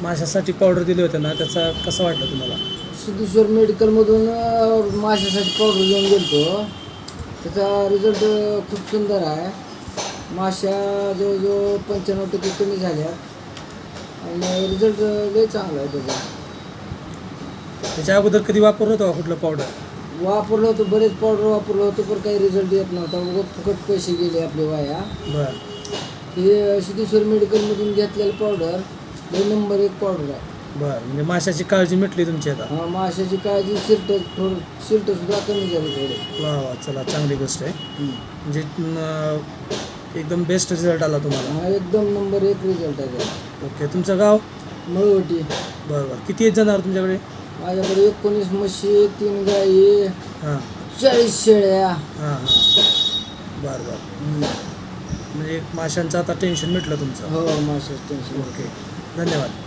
माशासाठी powder दिले होते ना, त्याचा कसं वाटलं तुम्हाला? सिद्धेश्वर मेडिकलमधून माशासाठी पावडर घेऊन गेलो. त्याचा रिझल्ट खूप सुंदर आहे. माशा जवळजवळ 95% कमी झाल्या आणि रिझल्ट लय चांगला आहे त्याचा. त्याच्या अगोदर कधी वापरलं होतं का कुठलं पावडर? वापरलं होतं, बरेच पावडर वापरलं होतं, पण काही रिझल्ट येत नव्हता. उगाच फुकट पैसे गेले आपले वाया. बरं हे सिद्धेश्वर मेडिकलमधून घेतलेलं पावडर हे नंबर 1 पावडर आहे. बरं, म्हणजे माशाची काळजी मिटली तुमची आता. हा, माशाची काळजी, शिल्टसुद्धा कमी झाली थोडे. वा वा, चला चांगली गोष्ट आहे. म्हणजे एकदम बेस्ट रिझल्ट आला तुम्हाला. हा, एकदम नंबर 1 रिझल्ट आहे त्याचा. ओके, तुमचं गाव? मळवटी. बरं बरं, किती आहेत जनावर तुमच्याकडे? माझ्याकडे 19 म्हशी, 3 गाई, हां 40 शेळ्या. हां हां, बरं बरं. म्हणजे माशांचं आता टेन्शन मिटलं तुमचं. हो, माशाचं टेन्शन. ओके, धन्यवाद.